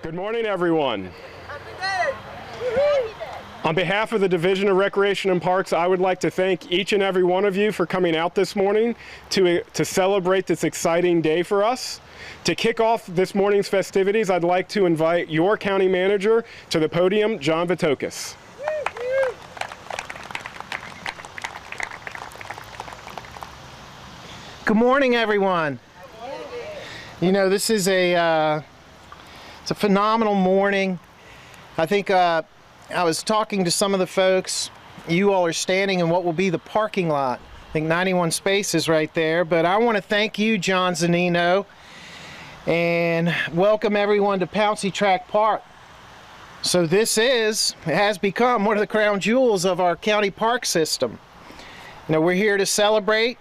Good morning, everyone. On behalf of the Division of Recreation and Parks, I would like to thank each and every one of you for coming out this morning to celebrate this exciting day for us. To kick off this morning's festivities, I'd like to invite your county manager to the podium, John Vithoulkas. Good morning, everyone. You know, this is it's a phenomenal morning. I think I was talking to some of the folks. You all are standing in what will be the parking lot. I think 91 spaces right there. But I want to thank you, John Zannino, and welcome everyone to Pouncey Tract Park. So this has become one of the crown jewels of our county park system. You know, we're here to celebrate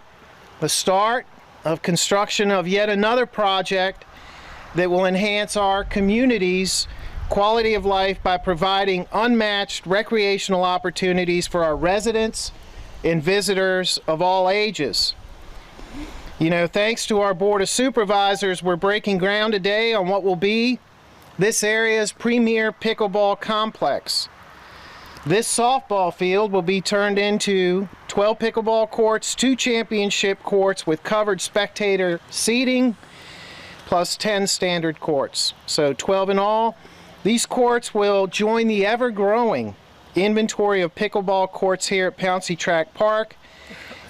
the start of construction of yet another project that will enhance our community's quality of life by providing unmatched recreational opportunities for our residents and visitors of all ages. You know, thanks to our Board of Supervisors, we're breaking ground today on what will be this area's premier pickleball complex. This softball field will be turned into 12 pickleball courts, 2 championship courts with covered spectator seating, plus 10 standard courts. So 12 in all. These courts will join the ever-growing inventory of pickleball courts here at Pouncey Tract Park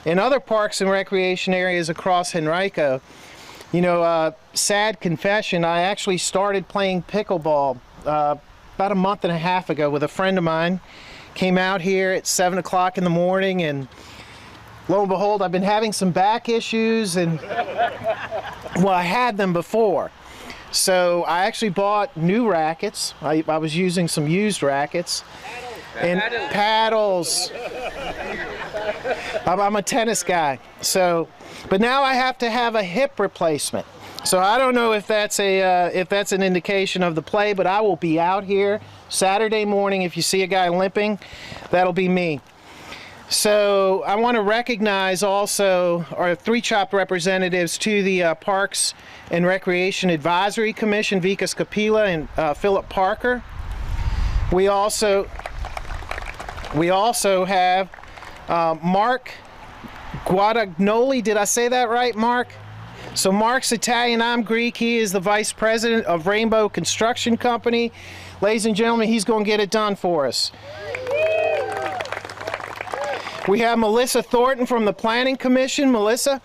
and other parks and recreation areas across Henrico. You know, sad confession, I actually started playing pickleball about a month and a half ago with a friend of mine. Came out here at 7 o'clock in the morning, and lo and behold, I've been having some back issues, and well, I had them before. So I actually bought new rackets. I was using some used rackets. And paddles. I'm a tennis guy. So, but now I have to have a hip replacement. So I don't know if that's an indication of the play, but I will be out here Saturday morning. If you see a guy limping, that'll be me. So I want to recognize also our 3 CHOP representatives to the Parks and Recreation Advisory Commission, Vithoulkas Kapila and Philip Parker. We also have Mark Guadagnoli. Did I say that right, Mark? So Mark's Italian, I'm Greek. He is the Vice President of Rainbow Construction Company. Ladies and gentlemen, he's going to get it done for us. We have Melissa Thornton from the Planning Commission. Melissa.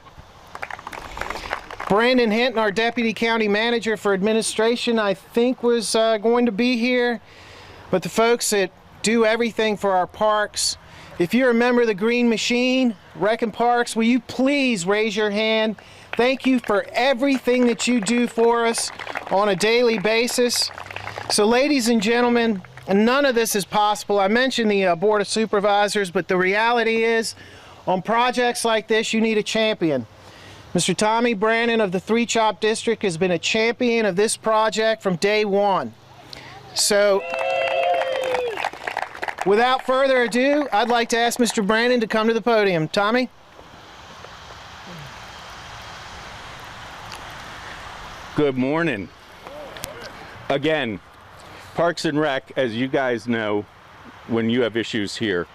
Brandon Hinton, our Deputy County Manager for Administration, I think was going to be here. But the folks that do everything for our parks, if you're a member of the Green Machine, Rec and Parks, will you please raise your hand? Thank you for everything that you do for us on a daily basis. So ladies and gentlemen, none of this is possible. I mentioned the Board of Supervisors, but the reality is, on projects like this, you need a champion. Mr. Tommy Brannon of the 3 CHOP District has been a champion of this project from day one. So, without further ado, I'd like to ask Mr. Brannon to come to the podium. Tommy? Good morning. Again, Parks and Rec, as you guys know, when you have issues here,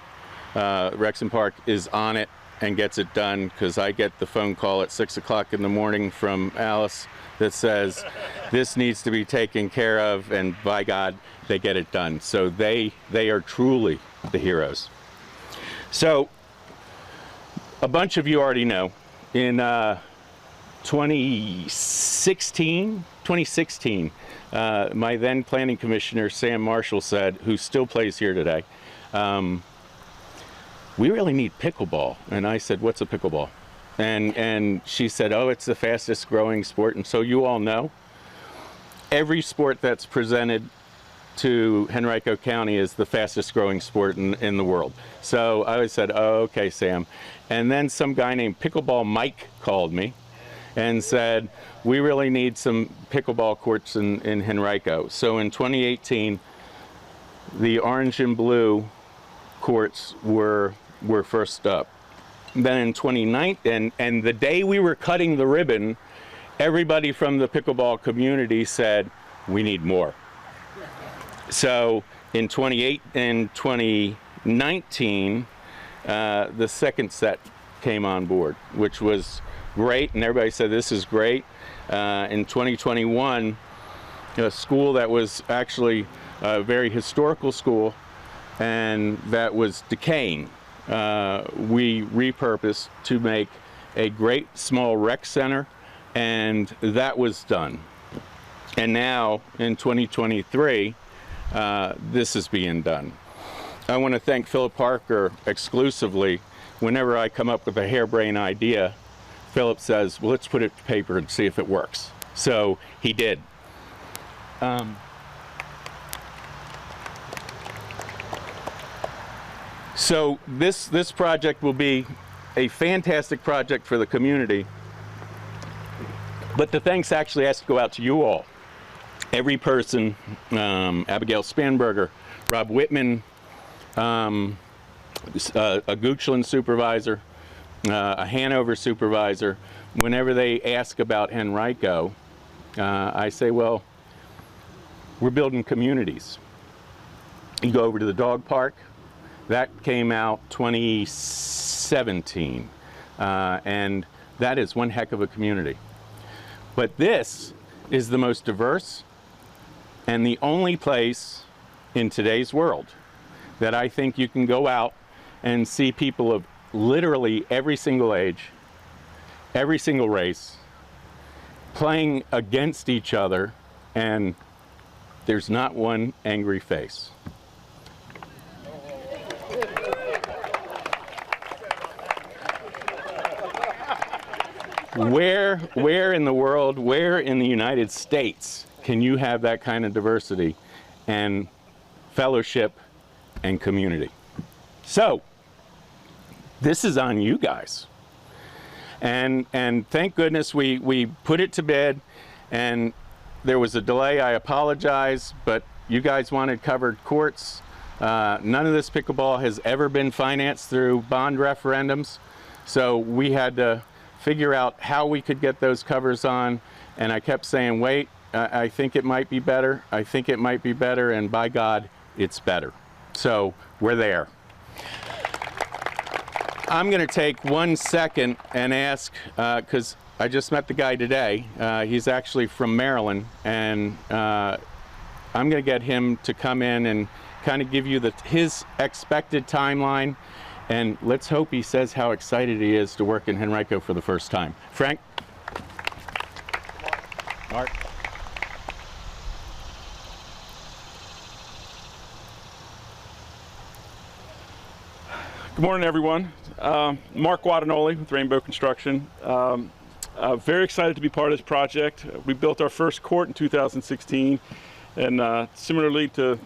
Recs and Park is on it and gets it done, because I get the phone call at 6 o'clock in the morning from Alice that says this needs to be taken care of, and by God, they get it done. So they are truly the heroes. So a bunch of you already know, in 2016, my then planning commissioner, Sam Marshall, said, who still plays here today, we really need pickleball. And I said, what's a pickleball? And she said, oh, it's the fastest growing sport. And so you all know, every sport that's presented to Henrico County is the fastest growing sport in the world. So I said, oh, okay, Sam. And then some guy named Pickleball Mike called me and said, we really need some pickleball courts in Henrico. So in 2018, the orange and blue courts were first up. Then in 2019, and the day we were cutting the ribbon, everybody from the pickleball community said, we need more. So in 2019, the second set came on board, which was great, and everybody said this is great. In 2021, a school that was actually a very historical school and that was decaying, we repurposed to make a great small rec center, and that was done. And now in 2023, this is being done. I want to thank Philip Parker exclusively. Whenever I come up with a harebrained idea, Philip says, well, let's put it to paper and see if it works. So he did. So this project will be a fantastic project for the community, but the thanks actually has to go out to you all. Every person, Abigail Spanberger, Rob Whitman, a Goochland supervisor, a Hanover supervisor. Whenever they ask about Henrico, I say, well, we're building communities. You go over to the dog park. That came out 2017, and that is one heck of a community. But this is the most diverse and the only place in today's world that I think you can go out and see people of literally every single age, every single race, playing against each other, and there's not one angry face. Where in the world, where in the United States can you have that kind of diversity and fellowship and community? So, this is on you guys. And thank goodness we put it to bed, and there was a delay. I apologize, but you guys wanted covered courts. None of this pickleball has ever been financed through bond referendums, so we had to figure out how we could get those covers on, and I kept saying, wait, I think it might be better, I think it might be better, and by God, it's better. So we're there. I'm going to take 1 second and ask, because I just met the guy today, he's actually from Maryland, and I'm going to get him to come in and kind of give you his expected timeline. And let's hope he says how excited he is to work in Henrico for the first time. Frank? Mark? Good morning, everyone. Mark Guadagnoli with Rainbow Construction. Very excited to be part of this project. We built our first court in 2016, and similarly to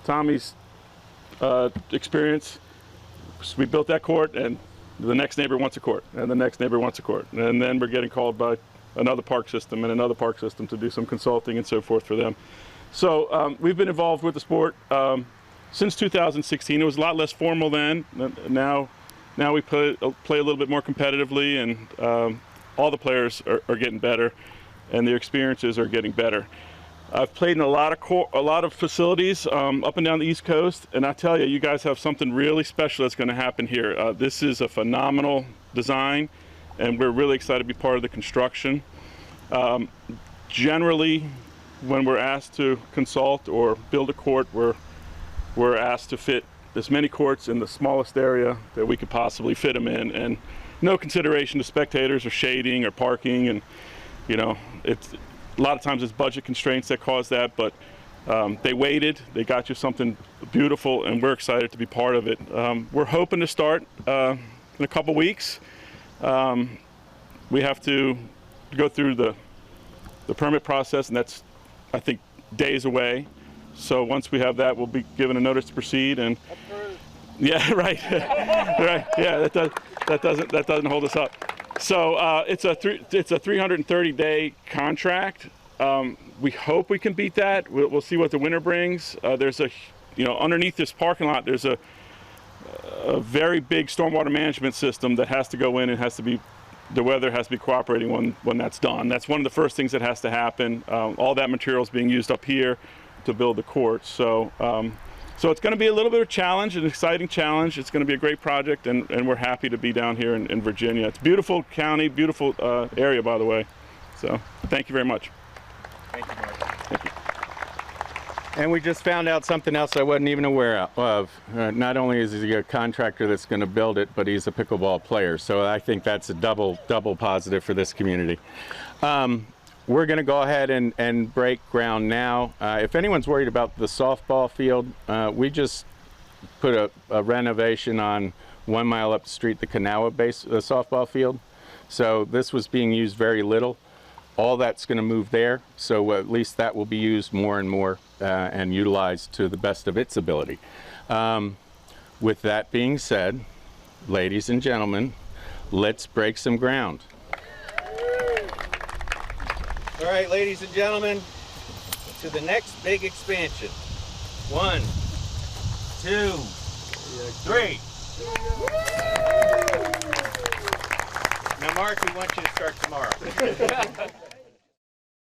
Tommy's experience, we built that court, and the next neighbor wants a court, and the next neighbor wants a court, and then we're getting called by another park system and another park system to do some consulting and so forth for them. So we've been involved with the sport since 2016. It was a lot less formal then. Now we play a little bit more competitively, and all the players are getting better, and their experiences are getting better. I've played in a lot of facilities up and down the East Coast, and I tell you, you guys have something really special that's going to happen here. This is a phenomenal design, and we're really excited to be part of the construction. Generally, when we're asked to consult or build a court, we're asked to fit as many courts in the smallest area that we could possibly fit them in, and no consideration to spectators or shading or parking, and you know, a lot of times it's budget constraints that cause that, but they waited, they got you something beautiful, and we're excited to be part of it. We're hoping to start in a couple weeks. We have to go through the permit process, and that's, I think, days away. So once we have that, we'll be given a notice to proceed, and yeah, right, right, yeah, that doesn't hold us up. So it's a 330-day contract. We hope we can beat that. We'll see what the winter brings. There's underneath this parking lot, there's a very big stormwater management system that has to go in, and the weather has to be cooperating when that's done. That's one of the first things that has to happen. All that material is being used up here to build the courts. So so it's going to be a little bit of a challenge, an exciting challenge. It's going to be a great project, and we're happy to be down here in Virginia. It's a beautiful county, beautiful area, by the way. So thank you very much. Thank you, Mark. Thank you. And we just found out something else I wasn't even aware of. Not only is he a contractor that's going to build it, but he's a pickleball player. So I think that's a double positive for this community. We're going to go ahead and break ground now. If anyone's worried about the softball field, we just put a renovation on 1 mile up the street, the Kanawha base softball field. So this was being used very little. All that's going to move there, so at least that will be used more and more and utilized to the best of its ability. With that being said, ladies and gentlemen, let's break some ground. All right, ladies and gentlemen, to the next big expansion. 1, 2, 3. Now, Mark, we want you to start tomorrow.